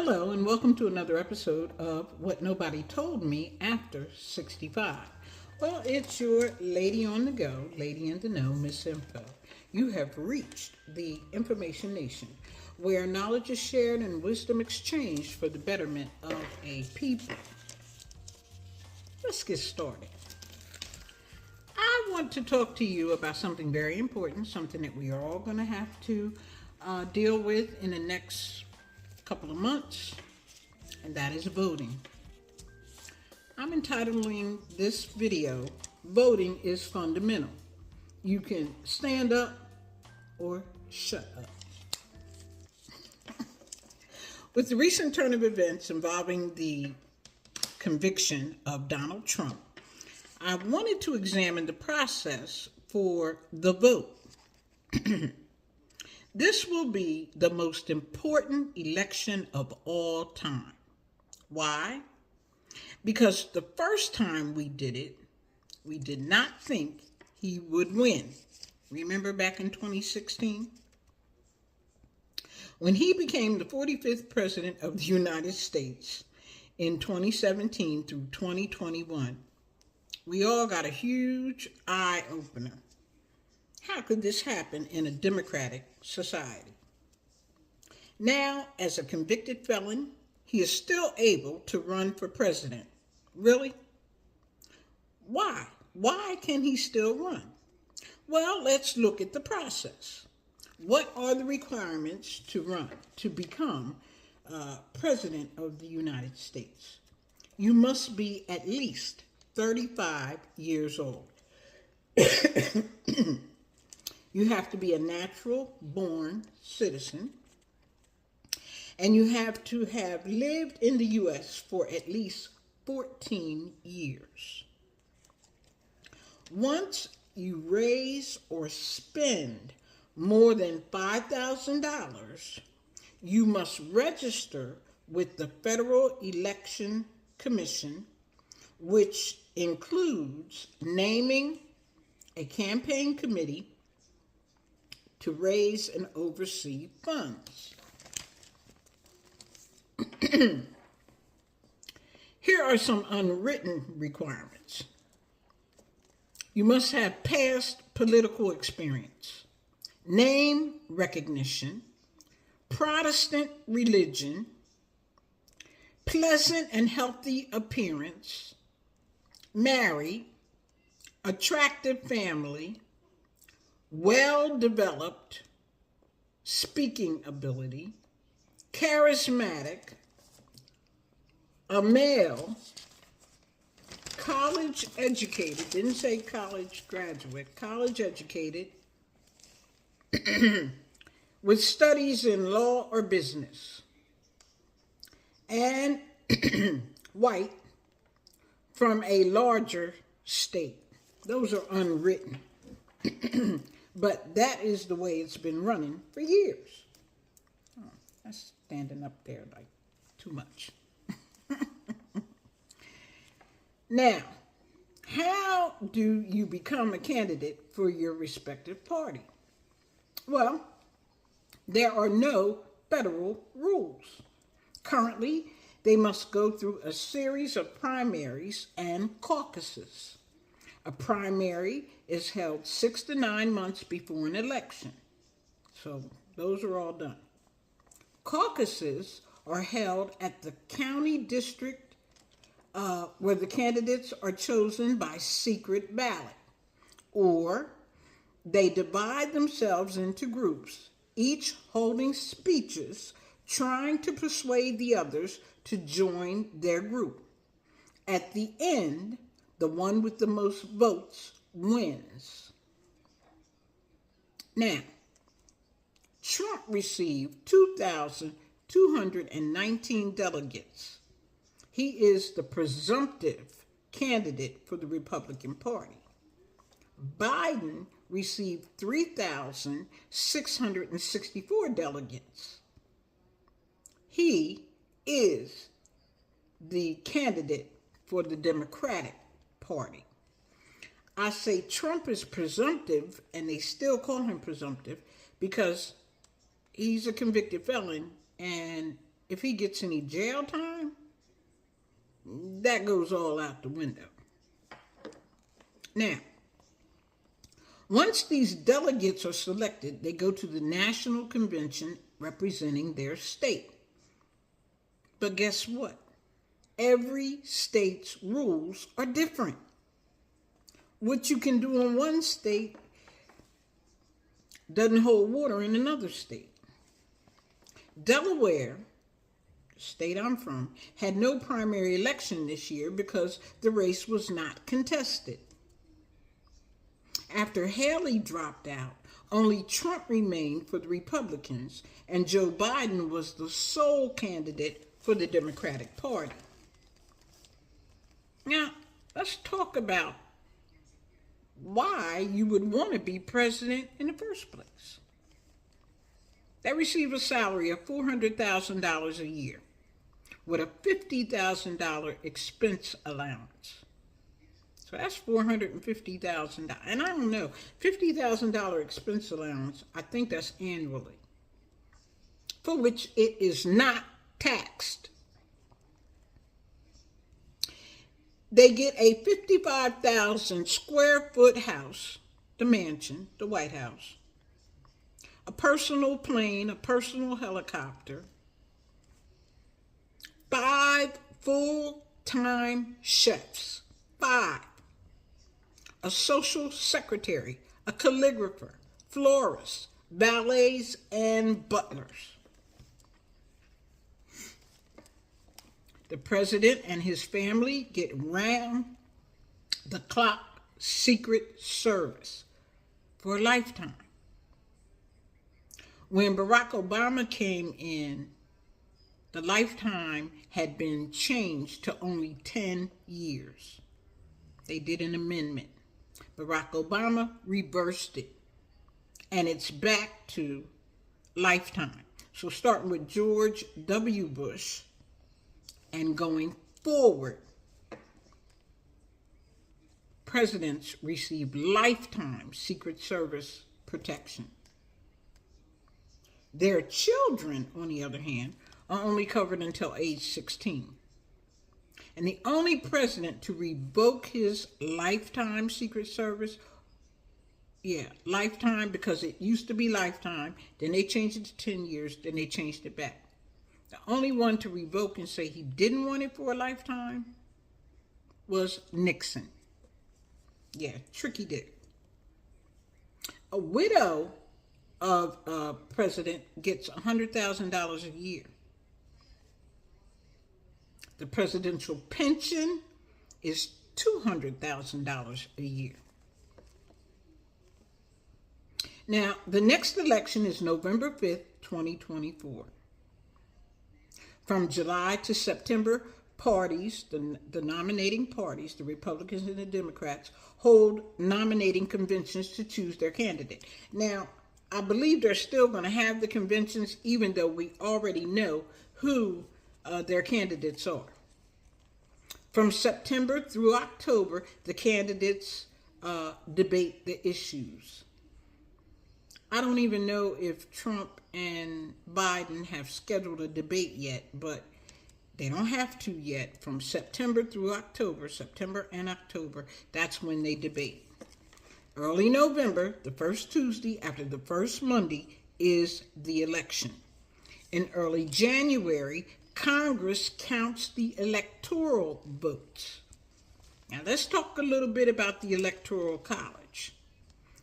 Hello, and welcome to another episode of What Nobody Told Me After 65. Well, it's your lady on the go, lady in the know, Miss Info. You have reached the Information Nation, where knowledge is shared and wisdom exchanged for the betterment of a people. Let's get started. I want to talk to you about something very important, something that we are all going to have to deal with in the next couple of months, and that is voting. I'm entitling this video, Voting is Fundamental. You can stand up or shut up. With the recent turn of events involving the conviction of Donald Trump, I wanted to examine the process for the vote. This will be the most important election of all time. Why? Because the first time we did it, we did not think he would win. Remember back in 2016? When he became the 45th president of the United States in 2017 through 2021, we all got a huge eye-opener. How could this happen in a democratic society? Now, as a convicted felon, he is still able to run for president. Really? Why? Why can he still run? Well, let's look at the process. What are the requirements to run, to become president of the United States? You must be at least 35 years old. You have to be a natural-born citizen, and you have to have lived in the U.S. for at least 14 years. Once you raise or spend more than $5,000, you must register with the Federal Election Commission, which includes naming a campaign committee to raise and oversee funds. Here are some unwritten requirements. You must have past political experience, name recognition, Protestant religion, pleasant and healthy appearance, married, attractive family, well-developed speaking ability, charismatic, a male, college educated, didn't say college graduate, college educated, with studies in law or business, and white from a larger state. Those are unwritten. But that is the way it's been running for years. Oh, that's standing up there like too much. Now, how do you become a candidate for your respective party? Well, there are no federal rules. Currently, they must go through a series of primaries and caucuses. A primary is held 6 to 9 months before an election. So those are all done. Caucuses are held at the county district where the candidates are chosen by secret ballot, or they divide themselves into groups, each holding speeches trying to persuade the others to join their group. At the end, the one with the most votes wins. Now, Trump received 2,219 delegates. He is the presumptive candidate for the Republican Party. Biden received 3,664 delegates. He is the candidate for the Democratic Party. I say Trump is presumptive, and they still call him presumptive because he's a convicted felon, and if he gets any jail time, that goes all out the window. Now, once these delegates are selected, they go to the national convention representing their state. But guess what? Every state's rules are different. What you can do in one state doesn't hold water in another state. Delaware, the state I'm from, had no primary election this year because the race was not contested. After Haley dropped out, only Trump remained for the Republicans, and Joe Biden was the sole candidate for the Democratic Party. Now, let's talk about why you would want to be president in the first place. They receive a salary of $400,000 a year with a $50,000 expense allowance. So that's $450,000. And I don't know, $50,000 expense allowance, I think that's annually, for which it is not taxed. They get a 55,000 square foot house, the mansion, the White House, a personal plane, a personal helicopter, 5 full-time chefs, 5, a social secretary, a calligrapher, florists, valets, and butlers. The president and his family get round-the-clock Secret Service for a lifetime. When Barack Obama came in, the lifetime had been changed to only 10 years. They did an amendment. Barack Obama reversed it, and it's back to lifetime. So starting with George W. Bush and going forward, presidents receive lifetime Secret Service protection. Their children, on the other hand, are only covered until age 16. And the only president to revoke his lifetime Secret Service, lifetime, because it used to be lifetime, then they changed it to 10 years, then they changed it back. The only one to revoke and say he didn't want it for a lifetime was Nixon. Yeah, tricky dick. A widow of a president gets $100,000 a year. The presidential pension is $200,000 a year. Now, the next election is November 5th, 2024. From July to September, parties, the nominating parties, the Republicans and the Democrats, hold nominating conventions to choose their candidate. Now, I believe they're still going to have the conventions, even though we already know who their candidates are. From September through October, the candidates debate the issues. I don't even know if Trump and Biden have scheduled a debate yet, but they don't have to yet. From September through October, September and October, that's when they debate. Early November, the first Tuesday after the first Monday, is the election. In early January, Congress counts the electoral votes. Now let's talk a little bit about the Electoral College.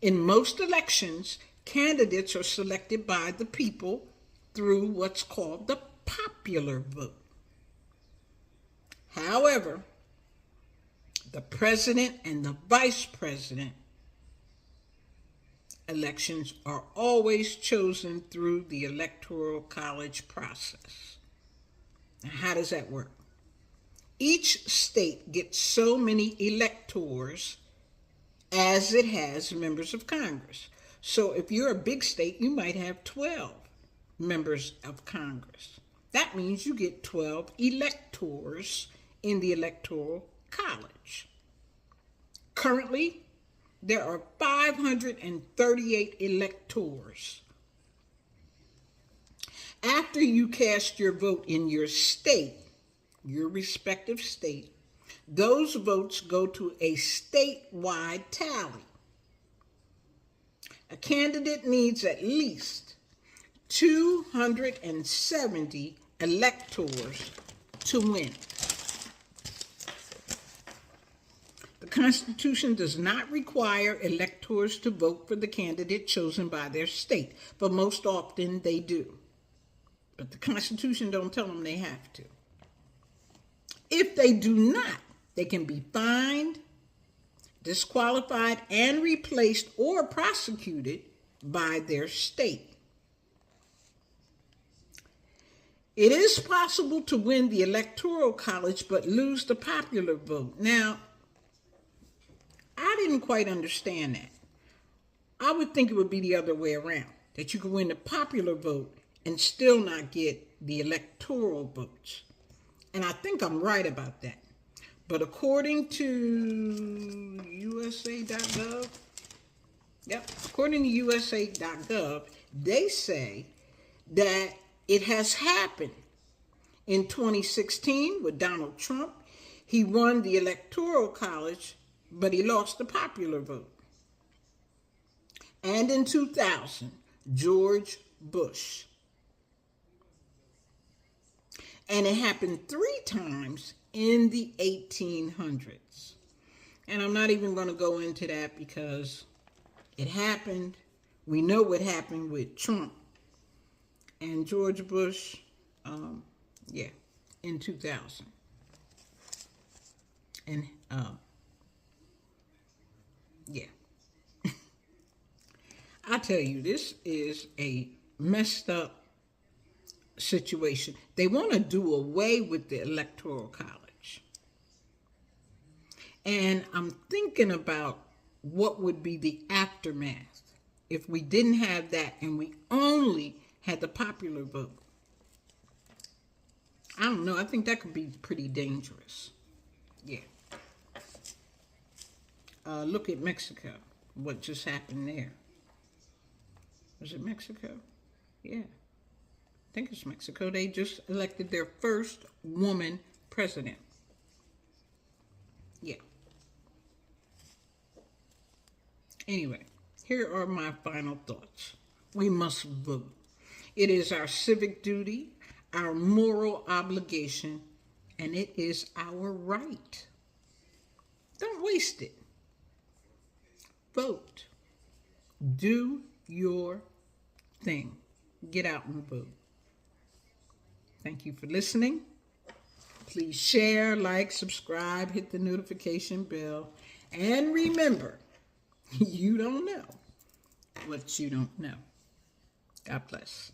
In most elections, candidates are selected by the people through what's called the popular vote. However, the president and the vice president elections are always chosen through the Electoral College process. Now, how does that work? Each state gets so many electors as it has members of Congress. So if you're a big state, you might have 12 members of Congress. That means you get 12 electors in the Electoral College. Currently, there are 538 electors. After you cast your vote in your state, your respective state, those votes go to a statewide tally. A candidate needs at least 270 electors to win. The Constitution does not require electors to vote for the candidate chosen by their state, but most often they do. But the Constitution don't tell them they have to. If they do not, they can be fined, disqualified, and replaced or prosecuted by their state. It is possible to win the Electoral College but lose the popular vote. Now, I didn't quite understand that. I would think it would be the other way around, that you could win the popular vote and still not get the electoral votes. And I think I'm right about that. But according to usa.gov, according to usa.gov, they say that it has happened. In 2016 with Donald Trump, he won the Electoral College, but he lost the popular vote. And in 2000, George Bush. And it happened 3 times in the 1800s. And I'm not even going to go into that because it happened. We know what happened with Trump and George Bush, in 2000. And, I tell you, this is a messed up situation. They want to do away with the Electoral College. And I'm thinking about what would be the aftermath if we didn't have that and we only had the popular vote. I don't know. I think that could be pretty dangerous. Yeah. Look at Mexico. What just happened there? Was it Mexico? Yeah. I think it's Mexico. They just elected their first woman president. Yeah. Anyway, here are my final thoughts. We must vote. It is our civic duty, our moral obligation, and it is our right. Don't waste it. Vote. Do your thing. Get out and vote. Thank you for listening. Please share, like, subscribe, hit the notification bell, and remember, you don't know what you don't know. God bless.